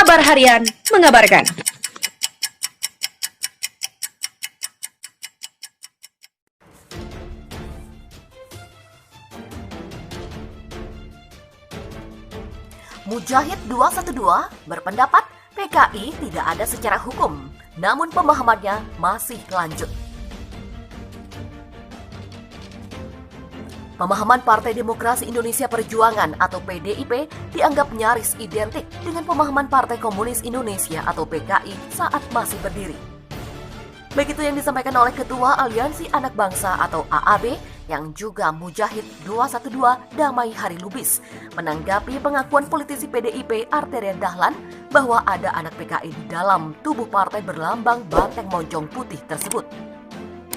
Kabar Harian mengabarkan. Mujahid 212 berpendapat PKI tidak ada secara hukum, namun pemahamannya masih lanjut. Pemahaman Partai Demokrasi Indonesia Perjuangan atau PDIP dianggap nyaris identik dengan pemahaman Partai Komunis Indonesia atau PKI saat masih berdiri. Begitu yang disampaikan oleh Ketua Aliansi Anak Bangsa atau AAB yang juga Mujahid 212 Damai Hari Lubis menanggapi pengakuan politisi PDIP Arteria Dahlan bahwa ada anak PKI di dalam tubuh partai berlambang banteng moncong putih tersebut.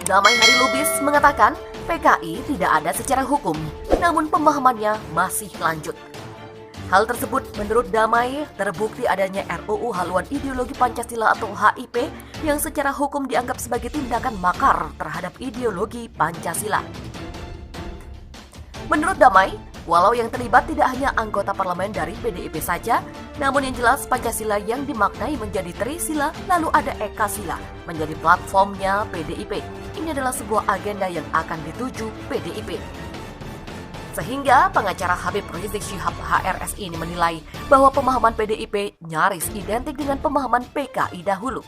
Damai Hari Lubis mengatakan PKI tidak ada secara hukum, namun pemahamannya masih lanjut. Hal tersebut menurut Damai terbukti adanya RUU Haluan Ideologi Pancasila atau HIP yang secara hukum dianggap sebagai tindakan makar terhadap ideologi Pancasila. Menurut Damai, walau yang terlibat tidak hanya anggota parlemen dari PDIP saja, namun yang jelas Pancasila yang dimaknai menjadi Trisila lalu ada Ekasila menjadi platformnya PDIP. Ini adalah sebuah agenda yang akan dituju PDIP. Sehingga pengacara Habib Rizik Syihab HRSI ini menilai bahwa pemahaman PDIP nyaris identik dengan pemahaman PKI dahulu.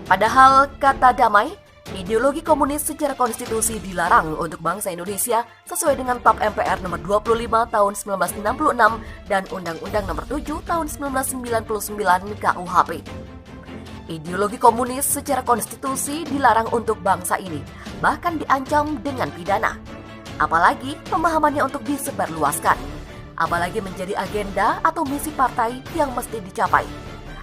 Padahal, kata Damai, ideologi komunis secara konstitusi dilarang untuk bangsa Indonesia sesuai dengan TAP MPR nomor 25 tahun 1966 dan Undang-Undang nomor 7 tahun 1999 KUHP. Ideologi komunis secara konstitusi dilarang untuk bangsa ini, bahkan diancam dengan pidana. Apalagi pemahamannya untuk disebarluaskan. Apalagi menjadi agenda atau misi partai yang mesti dicapai.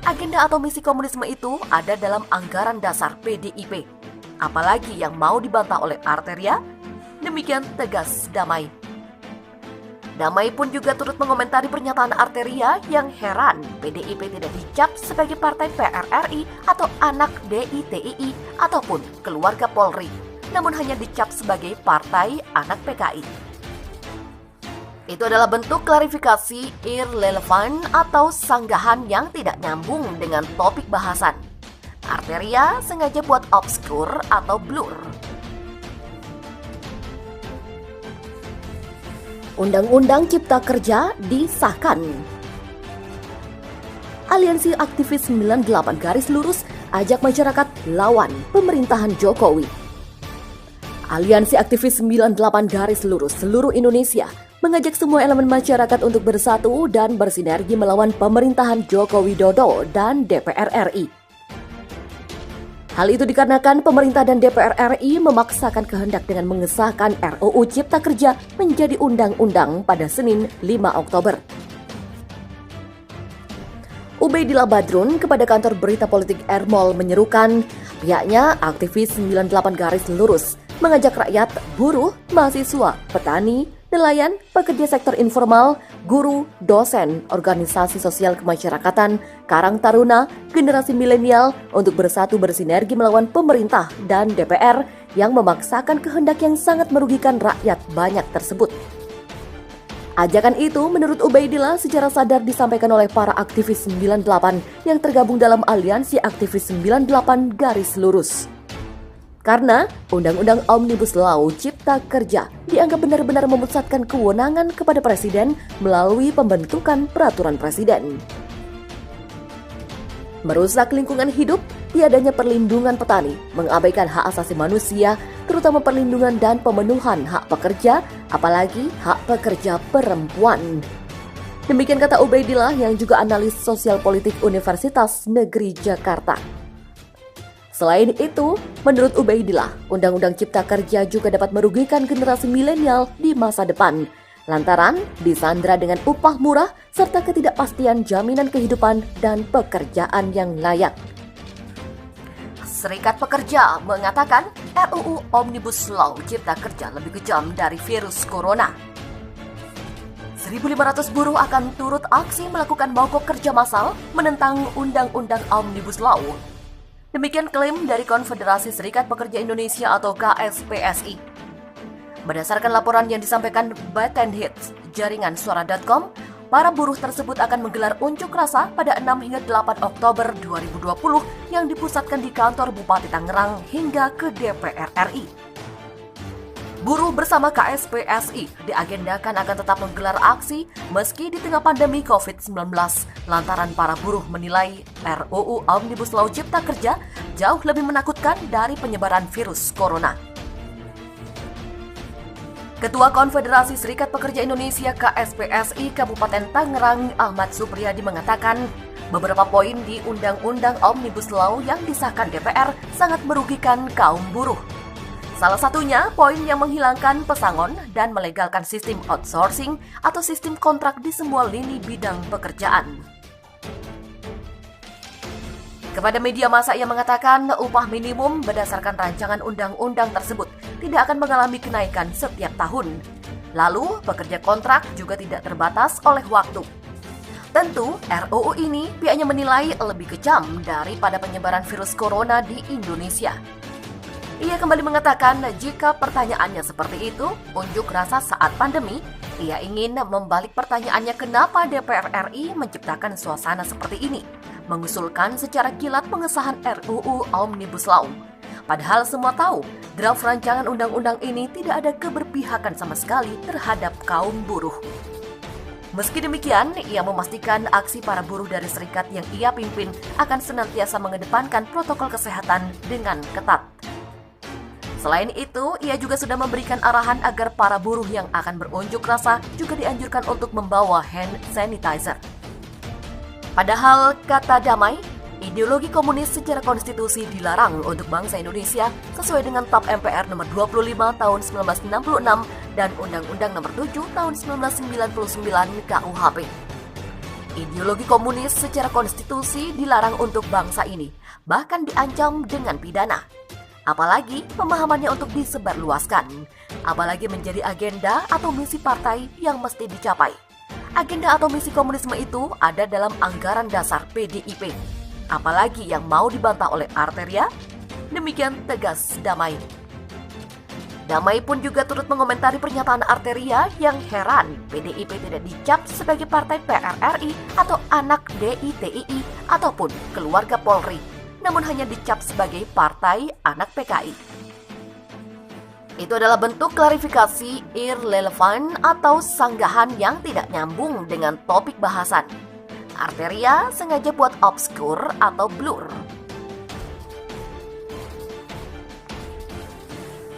Agenda atau misi komunisme itu ada dalam anggaran dasar PDIP. Apalagi yang mau dibantah oleh Arteria? Demikian tegas Damai. Damai pun juga turut mengomentari pernyataan Arteria yang heran PDIP tidak dicap sebagai partai PRRI atau anak DITII ataupun keluarga Polri, namun hanya dicap sebagai partai anak PKI. Itu adalah bentuk klarifikasi irrelevan atau sanggahan yang tidak nyambung dengan topik bahasan. Arteria sengaja buat obskur atau blur. Undang-Undang Cipta Kerja disahkan. Aliansi Aktivis 98 Garis Lurus ajak masyarakat lawan pemerintahan Jokowi. Aliansi Aktivis 98 Garis Lurus seluruh Indonesia mengajak semua elemen masyarakat untuk bersatu dan bersinergi melawan pemerintahan Joko Widodo dan DPR RI. Hal itu dikarenakan pemerintah dan DPR RI memaksakan kehendak dengan mengesahkan RUU Cipta Kerja menjadi undang-undang pada Senin 5 Oktober. Ubaidillah Badrun kepada kantor berita politik Ermol menyerukan pihaknya aktivis 98 Garis Lurus mengajak rakyat, buruh, mahasiswa, petani, nelayan, pekerja sektor informal, guru, dosen, organisasi sosial kemasyarakatan, Karang Taruna, generasi milenial untuk bersatu bersinergi melawan pemerintah dan DPR yang memaksakan kehendak yang sangat merugikan rakyat banyak tersebut. Ajakan itu menurut Ubaidillah secara sadar disampaikan oleh para aktivis 98 yang tergabung dalam Aliansi Aktivis 98 Garis Lurus. Karena Undang-Undang Omnibus Law Cipta Kerja dianggap benar-benar memusatkan kewenangan kepada Presiden melalui pembentukan peraturan Presiden. Merusak lingkungan hidup, tiadanya perlindungan petani, mengabaikan hak asasi manusia, terutama perlindungan dan pemenuhan hak pekerja, apalagi hak pekerja perempuan. Demikian kata Ubaidillah yang juga analis sosial politik Universitas Negeri Jakarta. Selain itu, menurut Ubaidillah, Undang-Undang Cipta Kerja juga dapat merugikan generasi milenial di masa depan, lantaran disandra dengan upah murah serta ketidakpastian jaminan kehidupan dan pekerjaan yang layak. Serikat Pekerja mengatakan RUU Omnibus Law Cipta Kerja lebih kejam dari virus corona. 1.500 buruh akan turut aksi melakukan mogok kerja massal menentang Undang-Undang Omnibus Law. Demikian klaim dari Konfederasi Serikat Pekerja Indonesia atau KSPSI. Berdasarkan laporan yang disampaikan Batten Hits, jaringan suara.com, Para buruh tersebut akan menggelar unjuk rasa pada 6 hingga 8 Oktober 2020 yang dipusatkan di kantor Bupati Tangerang hingga ke DPR RI. Buruh bersama KSPSI diagendakan akan tetap menggelar aksi meski di tengah pandemi COVID-19 lantaran para buruh menilai RUU Omnibus Law Cipta Kerja jauh lebih menakutkan dari penyebaran virus corona. Ketua Konfederasi Serikat Pekerja Indonesia KSPSI Kabupaten Tangerang Ahmad Supriyadi mengatakan beberapa poin di Undang-Undang Omnibus Law yang disahkan DPR sangat merugikan kaum buruh. Salah satunya poin yang menghilangkan pesangon dan melegalkan sistem outsourcing atau sistem kontrak di semua lini bidang pekerjaan. Kepada media massa ia mengatakan upah minimum berdasarkan rancangan undang-undang tersebut tidak akan mengalami kenaikan setiap tahun. Lalu pekerja kontrak juga tidak terbatas oleh waktu. Tentu RUU ini pihaknya menilai lebih kejam daripada penyebaran virus corona di Indonesia. Ia kembali mengatakan jika pertanyaannya seperti itu, unjuk rasa saat pandemi, ia ingin membalik pertanyaannya kenapa DPR RI menciptakan suasana seperti ini, mengusulkan secara kilat pengesahan RUU Omnibus Law. Padahal semua tahu, draft rancangan undang-undang ini tidak ada keberpihakan sama sekali terhadap kaum buruh. Meski demikian, ia memastikan aksi para buruh dari serikat yang ia pimpin akan senantiasa mengedepankan protokol kesehatan dengan ketat. Selain itu, ia juga sudah memberikan arahan agar para buruh yang akan berunjuk rasa juga dianjurkan untuk membawa hand sanitizer. Padahal, kata Damai, ideologi komunis secara konstitusi dilarang untuk bangsa Indonesia sesuai dengan TAP MPR nomor 25 tahun 1966 dan Undang-Undang nomor 7 tahun 1999 KUHP. Ideologi komunis secara konstitusi dilarang untuk bangsa ini, bahkan diancam dengan pidana. Apalagi pemahamannya untuk disebarluaskan, apalagi menjadi agenda atau misi partai yang mesti dicapai. Agenda atau misi komunisme itu ada dalam anggaran dasar PDIP. Apalagi yang mau dibantah oleh Arteria? Demikian tegas Damai. Damai pun juga turut mengomentari pernyataan Arteria yang heran PDIP tidak dicap sebagai partai PRRI atau anak DITII ataupun keluarga Polri, namun hanya dicap sebagai partai anak PKI. Itu adalah bentuk klarifikasi irrelevant atau sanggahan yang tidak nyambung dengan topik bahasan. Arteria sengaja buat obskur atau blur.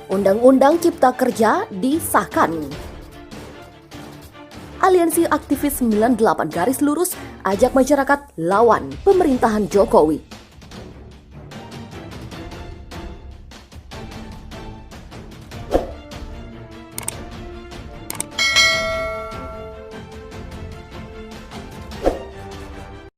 Undang-Undang Cipta Kerja disahkan. Aliansi Aktivis 98 Garis Lurus ajak masyarakat lawan pemerintahan Jokowi.